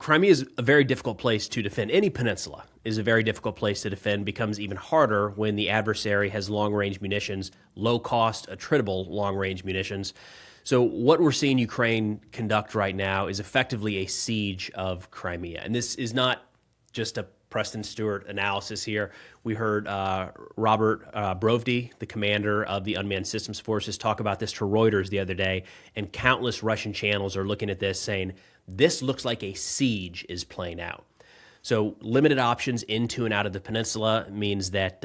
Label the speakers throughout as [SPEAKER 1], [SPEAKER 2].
[SPEAKER 1] Crimea is a very difficult place to defend. Any peninsula is a very difficult place to defend, becomes even harder when the adversary has long-range munitions, low-cost, attritable long-range munitions. So what we're seeing Ukraine conduct right now is effectively a siege of Crimea. And this is not just a Preston Stewart analysis here. We heard Robert Brovdy, the commander of the Unmanned Systems Forces, talk about this to Reuters the other day, and countless Russian channels are looking at this saying, this looks like a siege is playing out. So limited options into and out of the peninsula means that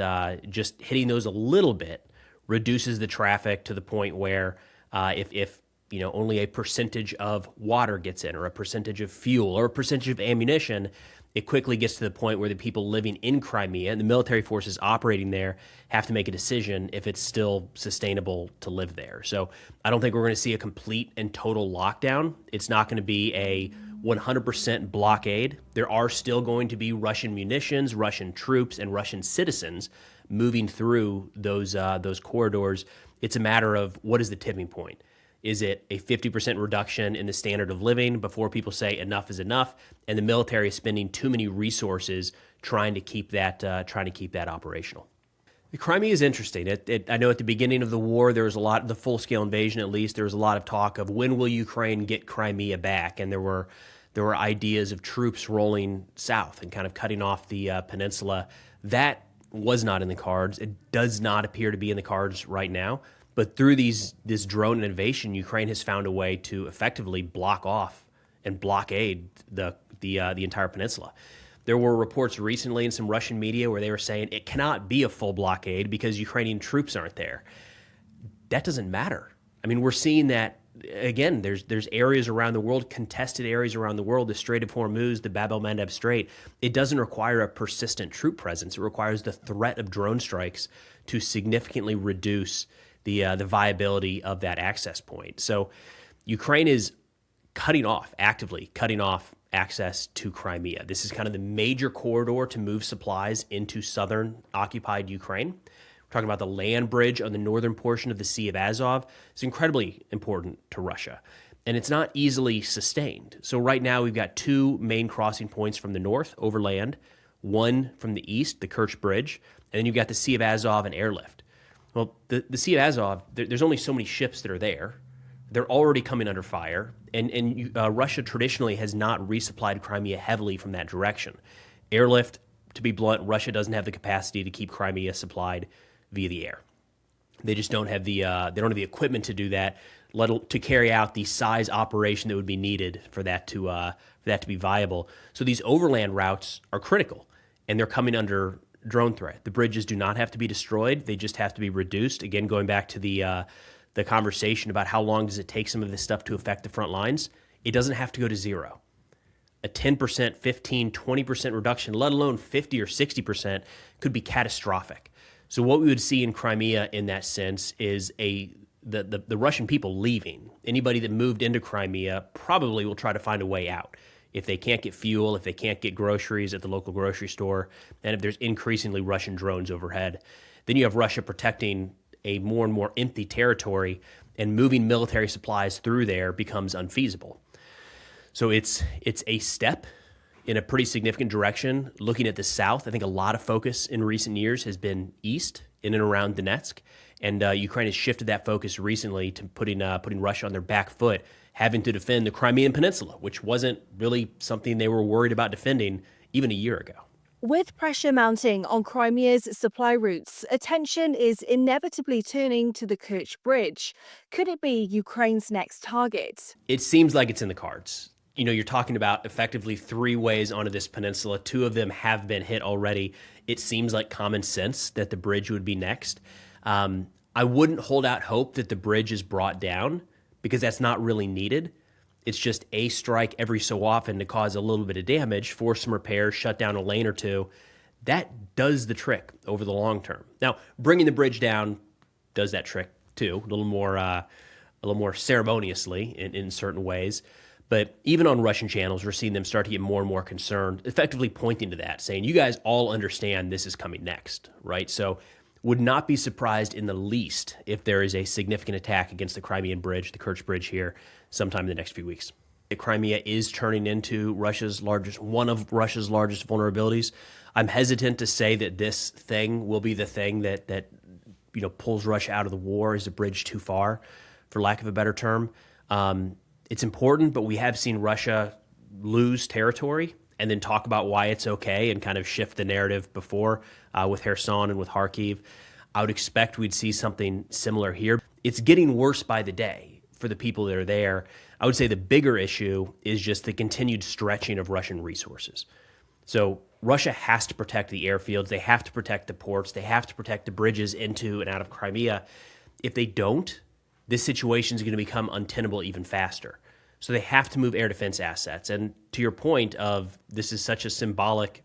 [SPEAKER 1] just hitting those a little bit reduces the traffic to the point where if only a percentage of water gets in, or a percentage of fuel, or a percentage of ammunition, it quickly gets to the point where the people living in Crimea and the military forces operating there have to make a decision if it's still sustainable to live there. So I don't think we're going to see a complete and total lockdown. It's not going to be a 100% blockade. There are still going to be Russian munitions, Russian troops, and Russian citizens moving through those corridors. It's a matter of, what is the tipping point? Is it a 50% reduction in the standard of living before people say enough is enough, and the military is spending too many resources trying to keep that operational? The Crimea is interesting. I know at the beginning of the war, there was the full-scale invasion at least, there was a lot of talk of when will Ukraine get Crimea back, and there were ideas of troops rolling south and kind of cutting off the peninsula. That was not in the cards. It does not appear to be in the cards right now. But through this drone invasion, Ukraine has found a way to effectively block off and blockade the entire peninsula. There were reports recently in some Russian media where they were saying it cannot be a full blockade because Ukrainian troops aren't there. That doesn't matter. I mean, we're seeing that, again, there's areas around the world, contested areas around the world, the Strait of Hormuz, the Bab el-Mandeb Strait. It doesn't require a persistent troop presence. It requires the threat of drone strikes to significantly reduce the viability of that access point. So Ukraine is actively cutting off access to Crimea. This is kind of the major corridor to move supplies into southern occupied Ukraine. We're talking about the land bridge on the northern portion of the Sea of Azov. It's incredibly important to Russia, and it's not easily sustained. So right now we've got two main crossing points from the north over land, one from the east, the Kerch Bridge, and then you've got the Sea of Azov and airlift. Well, the Sea of Azov, there's only so many ships that are there. They're already coming under fire, and Russia traditionally has not resupplied Crimea heavily from that direction. Airlift, to be blunt, Russia doesn't have the capacity to keep Crimea supplied via the air. They just don't have the equipment to do that, to carry out the size operation that would be needed for that to be viable. So these overland routes are critical, and they're coming under drone threat. The bridges do not have to be destroyed; they just have to be reduced. Again, going back to the conversation about how long does it take some of this stuff to affect the front lines, it doesn't have to go to zero. A 10%, 15, 20% reduction, let alone 50 or 60%, could be catastrophic. So what we would see in Crimea in that sense is the Russian people leaving. Anybody that moved into Crimea probably will try to find a way out. If they can't get fuel, if they can't get groceries at the local grocery store, and if there's increasingly Russian drones overhead, then you have Russia protecting a more and more empty territory, and moving military supplies through there becomes unfeasible. So it's a step in a pretty significant direction. Looking at the south, I think a lot of focus in recent years has been east, in and around Donetsk, and Ukraine has shifted that focus recently to putting Russia on their back foot, having to defend the Crimean Peninsula, which wasn't really something they were worried about defending even a year ago.
[SPEAKER 2] With pressure mounting on Crimea's supply routes, attention is inevitably turning to the Kerch Bridge. Could it be Ukraine's next target?
[SPEAKER 1] It seems like it's in the cards. You're talking about effectively three ways onto this peninsula. Two of them have been hit already. It seems like common sense that the bridge would be next. I wouldn't hold out hope that the bridge is brought down, because that's not really needed. It's just a strike every so often to cause a little bit of damage, force some repairs, shut down a lane or two. That does the trick over the long term. Now, bringing the bridge down does that trick too, a little more ceremoniously in certain ways. But even on Russian channels, we're seeing them start to get more and more concerned, effectively pointing to that, saying, you guys all understand this is coming next, right? So would not be surprised in the least if there is a significant attack against the Crimean Bridge, the Kerch Bridge here, sometime in the next few weeks. Crimea is turning into one of Russia's largest vulnerabilities. I'm hesitant to say that this thing will be the thing that pulls Russia out of the war. Is a bridge too far, for lack of a better term. It's important, but we have seen Russia lose territory and then talk about why it's okay and kind of shift the narrative before with Kherson and with Kharkiv. I would expect we'd see something similar here. It's getting worse by the day for the people that are there. I would say the bigger issue is just the continued stretching of Russian resources. So Russia has to protect the airfields. They have to protect the ports. They have to protect the bridges into and out of Crimea. If they don't, this situation is going to become untenable even faster. So they have to move air defense assets. And to your point of this is such a symbolic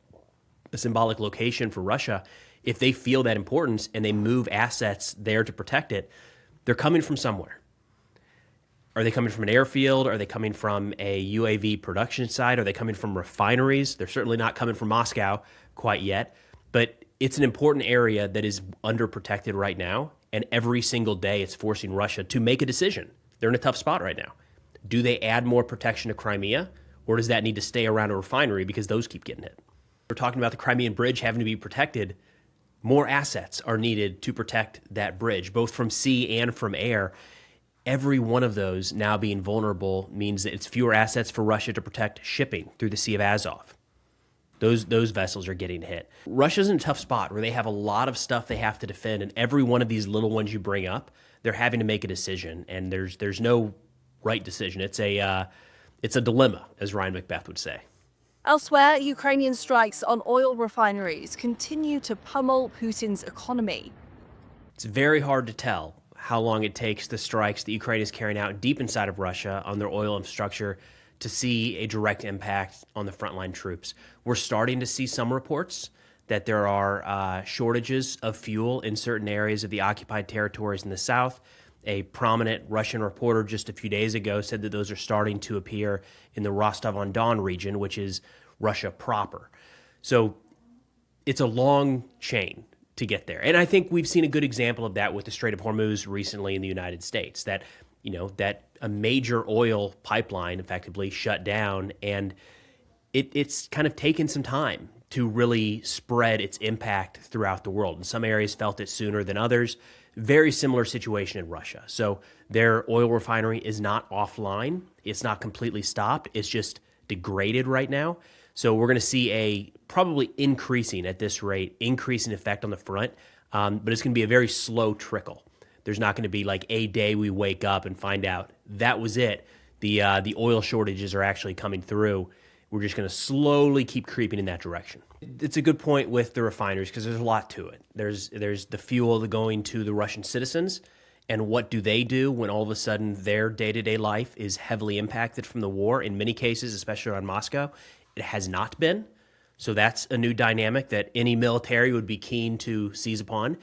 [SPEAKER 1] location for Russia, if they feel that importance and they move assets there to protect it, they're coming from somewhere. Are they coming from an airfield? Are they coming from a UAV production site? Are they coming from refineries? They're certainly not coming from Moscow quite yet, but it's an important area that is underprotected right now. And every single day it's forcing Russia to make a decision. They're in a tough spot right now. Do they add more protection to Crimea, or does that need to stay around a refinery because those keep getting hit? We're talking about the Crimean bridge having to be protected. More assets are needed to protect that bridge, both from sea and from air. Every one of those now being vulnerable means that it's fewer assets for Russia to protect shipping through the Sea of Azov. Those vessels are getting hit. Russia's in a tough spot where they have a lot of stuff they have to defend, and every one of these little ones you bring up, they're having to make a decision, and there's no right decision. It's a dilemma, as Ryan Macbeth would say.
[SPEAKER 2] Elsewhere, Ukrainian strikes on oil refineries continue to pummel Putin's economy.
[SPEAKER 1] It's very hard to tell how long it takes the strikes that Ukraine is carrying out deep inside of Russia on their oil infrastructure to see a direct impact on the frontline troops. We're starting to see some reports that there are shortages of fuel in certain areas of the occupied territories in the south. A prominent Russian reporter just a few days ago said that those are starting to appear in the Rostov-on-Don region, which is Russia proper. So it's a long chain to get there. And I think we've seen a good example of that with the Strait of Hormuz recently in the United States, that a major oil pipeline effectively shut down, and it's kind of taken some time to really spread its impact throughout the world. And some areas felt it sooner than others. Very similar situation in Russia. So their oil refinery is not offline. It's not completely stopped. It's just degraded right now. So we're going to see a probably increasing at this rate, increasing effect on the front, but it's going to be a very slow trickle. There's not going to be like a day we wake up and find out that was it. The oil shortages are actually coming through. We're just going to slowly keep creeping in that direction. It's a good point with the refineries because there's a lot to it. There's the fuel going to the Russian citizens, and what do they do when all of a sudden their day-to-day life is heavily impacted from the war? In many cases, especially around Moscow, it has not been. So that's a new dynamic that any military would be keen to seize upon.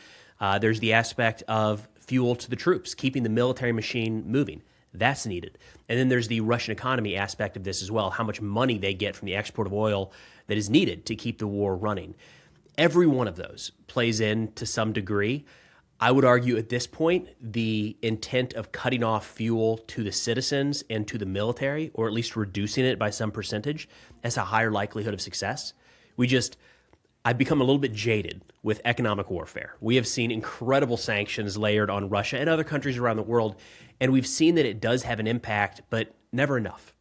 [SPEAKER 1] There's the aspect of fuel to the troops, keeping the military machine moving. That's needed. And then there's the Russian economy aspect of this as well, how much money they get from the export of oil that is needed to keep the war running. Every one of those plays in to some degree. I would argue at this point, the intent of cutting off fuel to the citizens and to the military, or at least reducing it by some percentage, has a higher likelihood of success. I've become a little bit jaded with economic warfare. We have seen incredible sanctions layered on Russia and other countries around the world, and we've seen that it does have an impact, but never enough.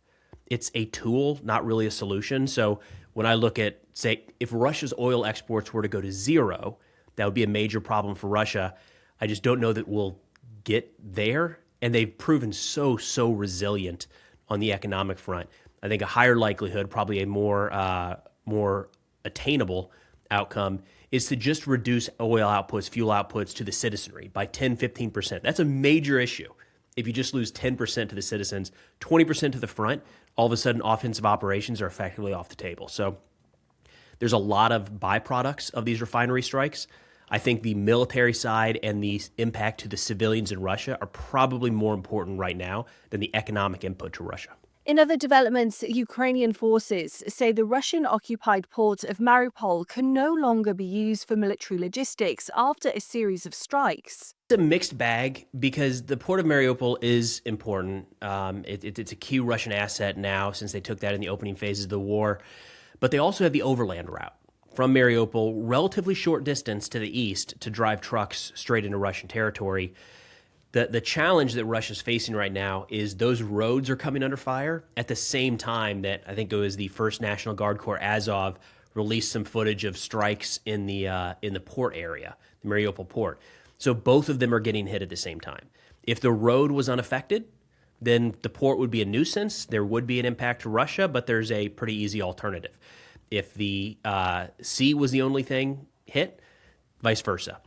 [SPEAKER 1] It's a tool, not really a solution. So when I look at, say, if Russia's oil exports were to go to zero, that would be a major problem for Russia. I just don't know that we'll get there, and they've proven so resilient on the economic front. I think a higher likelihood, probably a more attainable outcome, is to just reduce oil outputs, fuel outputs to the citizenry by 10, 15%. That's a major issue. If you just lose 10% to the citizens, 20% to the front, all of a sudden offensive operations are effectively off the table. So there's a lot of byproducts of these refinery strikes. I think the military side and the impact to the civilians in Russia are probably more important right now than the economic input to Russia.
[SPEAKER 2] In other developments, Ukrainian forces say the Russian-occupied port of Mariupol can no longer be used for military logistics after a series of strikes.
[SPEAKER 1] It's a mixed bag because the port of Mariupol is important. It's a key Russian asset now since they took that in the opening phases of the war. But they also have the overland route from Mariupol, relatively short distance to the east, to drive trucks straight into Russian territory. The challenge that Russia's facing right now is those roads are coming under fire at the same time that I think it was the 1st National Guard Corps Azov released some footage of strikes in the port area, the Mariupol port. So both of them are getting hit at the same time. If the road was unaffected, then the port would be a nuisance. There would be an impact to Russia, but there's a pretty easy alternative. If the sea was the only thing hit, vice versa.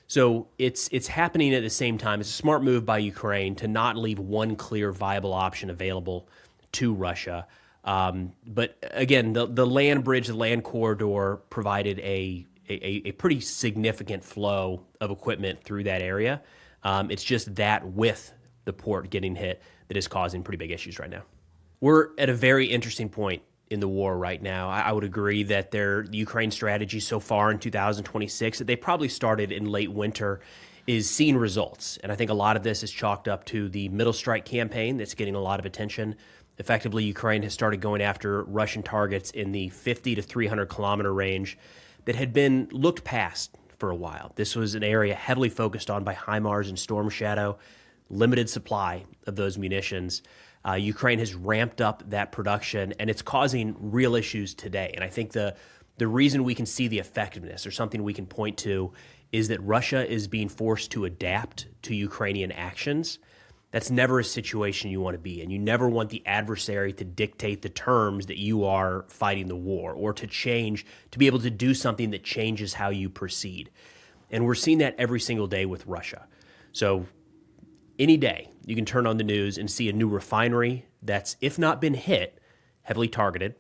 [SPEAKER 1] So it's happening at the same time. It's a smart move by Ukraine to not leave one clear, viable option available to Russia. But again, the land bridge, the land corridor provided a pretty significant flow of equipment through that area. It's just that with the port getting hit that is causing pretty big issues right now. We're at a very interesting point in the war right now. I would agree that the Ukraine strategy so far in 2026, that they probably started in late winter, is seeing results. And I think a lot of this is chalked up to the middle strike campaign that's getting a lot of attention. Effectively, Ukraine has started going after Russian targets in the 50 to 300 kilometer range that had been looked past for a while. This was an area heavily focused on by HIMARS and Storm Shadow, limited supply of those munitions. Ukraine has ramped up that production, and it's causing real issues today. And I think the reason we can see the effectiveness, or something we can point to, is that Russia is being forced to adapt to Ukrainian actions. That's never a situation you want to be in. You never want the adversary to dictate the terms that you are fighting the war, or to be able to do something that changes how you proceed. And we're seeing that every single day with Russia. So any day, you can turn on the news and see a new refinery that's, if not been hit, heavily targeted,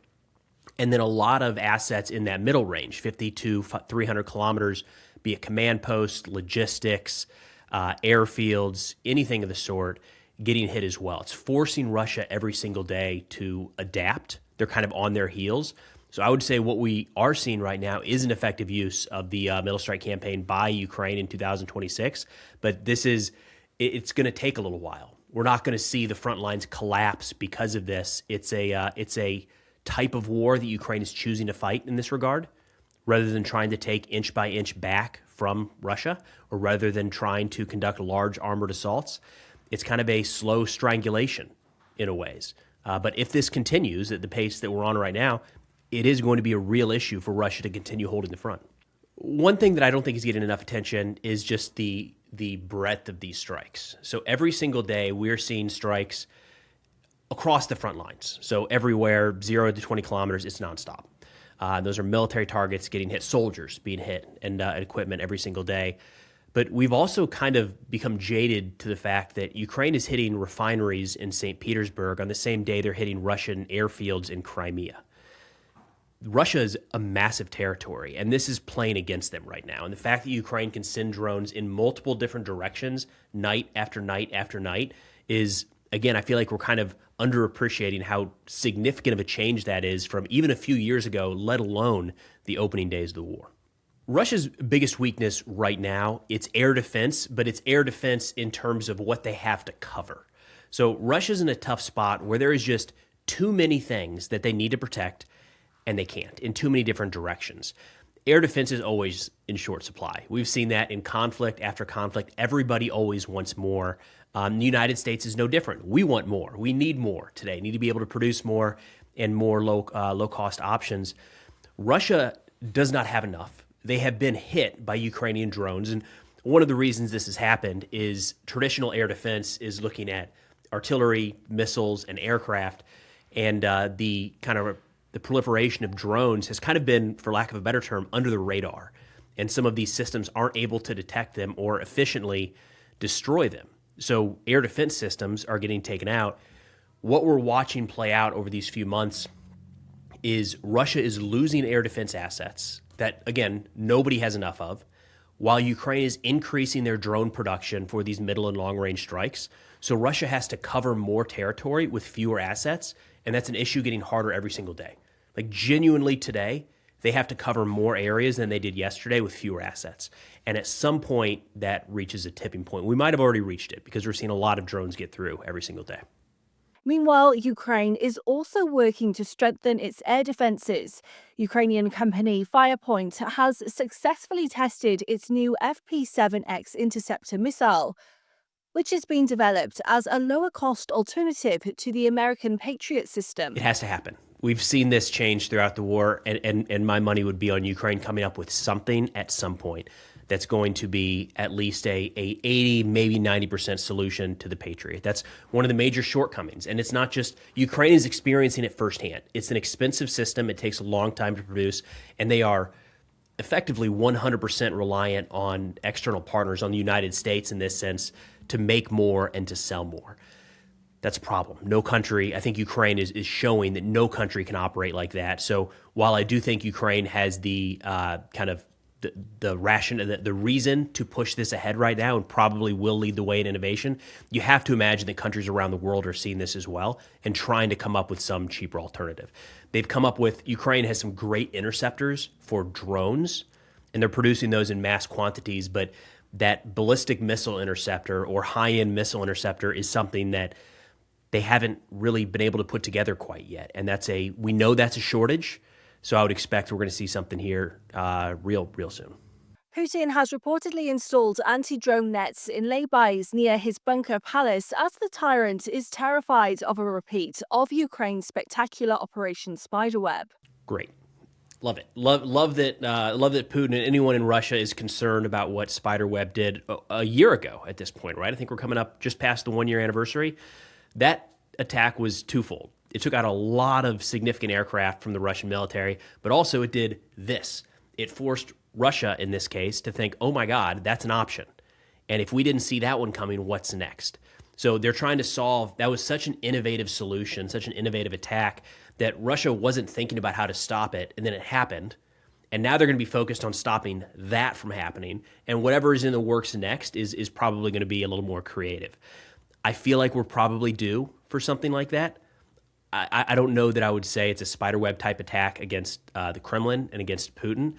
[SPEAKER 1] and then a lot of assets in that middle range, 50 to 300 kilometers, be it command posts, logistics, airfields, anything of the sort, getting hit as well. It's forcing Russia every single day to adapt. They're kind of on their heels. So I would say what we are seeing right now is an effective use of the middle strike campaign by Ukraine in 2026, but it's going to take a little while. We're not going to see the front lines collapse because of this. It's a type of war that Ukraine is choosing to fight in this regard, rather than trying to take inch by inch back from Russia, or rather than trying to conduct large armored assaults. It's kind of a slow strangulation in a ways. But if this continues at the pace that we're on right now, it is going to be a real issue for Russia to continue holding the front. One thing that I don't think is getting enough attention is just the breadth of these strikes. So every single day we're seeing strikes across the front lines. So everywhere, 0 to 20 kilometers, it's nonstop. Those are military targets getting hit, soldiers being hit, and equipment every single day. But we've also kind of become jaded to the fact that Ukraine is hitting refineries in St. Petersburg on the same day they're hitting Russian airfields in Crimea. Russia is a massive territory, and this is playing against them right now. And the fact that Ukraine can send drones in multiple different directions night after night after night is, again, I feel like we're kind of underappreciating how significant of a change that is from even a few years ago, let alone the opening days of the war. Russia's biggest weakness right now, it's air defense, but it's air defense in terms of what they have to cover. So Russia's in a tough spot where there is just too many things that they need to protect, and they can't, in too many different directions. Air defense is always in short supply. We've seen that in conflict after conflict. Everybody always wants more. The United States is no different. We want more. We need more today. Need to be able to produce more and more low-cost options. Russia does not have enough. They have been hit by Ukrainian drones, and one of the reasons this has happened is traditional air defense is looking at artillery, missiles, and aircraft, and the proliferation of drones has kind of been, for lack of a better term, under the radar. And some of these systems aren't able to detect them or efficiently destroy them. So air defense systems are getting taken out. What we're watching play out over these few months is Russia is losing air defense assets that, again, nobody has enough of, while Ukraine is increasing their drone production for these middle and long-range strikes. So Russia has to cover more territory with fewer assets, And that's an issue getting harder every single day. Like genuinely today, they have to cover more areas than they did yesterday with fewer assets. And at some point, that reaches a tipping point. We might have already reached it because we're seeing a lot of drones get through every single day.
[SPEAKER 2] Meanwhile, Ukraine is also working to strengthen its air defenses. Ukrainian company Firepoint has successfully tested its new FP7X interceptor missile, which is being developed as a lower-cost alternative to the American Patriot system.
[SPEAKER 1] It has to happen. We've seen this change throughout the war, and my money would be on Ukraine coming up with something at some point that's going to be at least a 80, maybe 90% solution to the Patriot. That's one of the major shortcomings. And it's not just, Ukraine is experiencing it firsthand. It's an expensive system. It takes a long time to produce, and they are effectively 100% reliant on external partners, on the United States in this sense, to make more and to sell more. That's a problem. No country, I think Ukraine is showing that no country can operate like that. So while I do think Ukraine has the the reason to push this ahead right now and probably will lead the way in innovation, you have to imagine that countries around the world are seeing this as well and trying to come up with some cheaper alternative. They've come up with, Ukraine has some great interceptors for drones, and they're producing those in mass quantities, but that ballistic missile interceptor or high-end missile interceptor is something that they haven't really been able to put together quite yet. And we know that's a shortage. So I would expect we're going to see something here real soon.
[SPEAKER 2] Putin has reportedly installed anti-drone nets in laybys near his bunker palace as the tyrant is terrified of a repeat of Ukraine's spectacular Operation Spiderweb.
[SPEAKER 1] Great. Love it. Love that Putin and anyone in Russia is concerned about what Spiderweb did a year ago at this point, right? I think we're coming up just past the 1-year anniversary. That attack was twofold. It took out a lot of significant aircraft from the Russian military, but also it did this. It forced Russia, in this case, to think, oh my God, that's an option. And if we didn't see that one coming, what's next? So they're trying to solve, that was such an innovative solution, such an innovative attack, that Russia wasn't thinking about how to stop it, and then it happened. And now they're going to be focused on stopping that from happening. And whatever is in the works next is probably going to be a little more creative. I feel like we're probably due for something like that. I don't know that I would say it's a spiderweb type attack against the Kremlin and against Putin,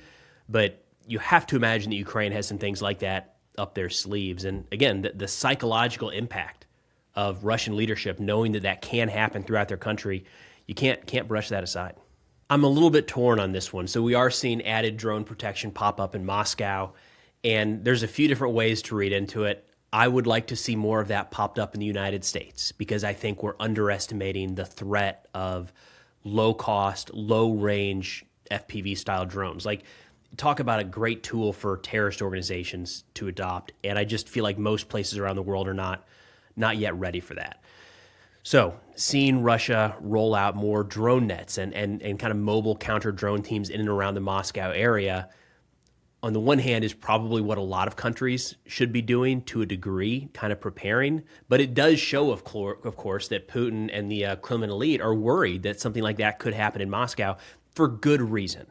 [SPEAKER 1] but you have to imagine that Ukraine has some things like that up their sleeves. And again, the psychological impact of Russian leadership, knowing that that can happen throughout their country, you can't brush that aside. I'm a little bit torn on this one. So we are seeing added drone protection pop up in Moscow, and there's a few different ways to read into it. I would like to see more of that popped up in the United States because I think we're underestimating the threat of low-cost, low-range FPV-style drones. Like, talk about a great tool for terrorist organizations to adopt, and I just feel like most places around the world are not yet ready for that. So seeing Russia roll out more drone nets and kind of mobile counter-drone teams in and around the Moscow area, on the one hand, is probably what a lot of countries should be doing to a degree, kind of preparing. But it does show, of course, that Putin and the Kremlin elite are worried that something like that could happen in Moscow for good reason.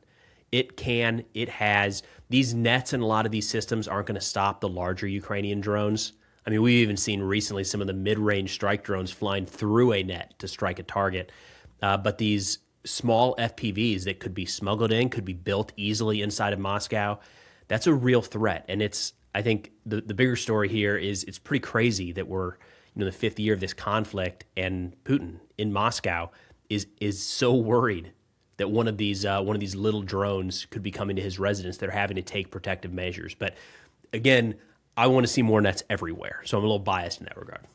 [SPEAKER 1] It has. These nets and a lot of these systems aren't going to stop the larger Ukrainian drones. I mean, we've even seen recently some of the mid-range strike drones flying through a net to strike a target. But these small FPVs that could be smuggled in, could be built easily inside of Moscow, that's a real threat. And I think the bigger story here is it's pretty crazy that we're the 5th year of this conflict, and Putin in Moscow is so worried that one of these little drones could be coming to his residence. They're having to take protective measures. But again, I want to see more nets everywhere. So I'm a little biased in that regard.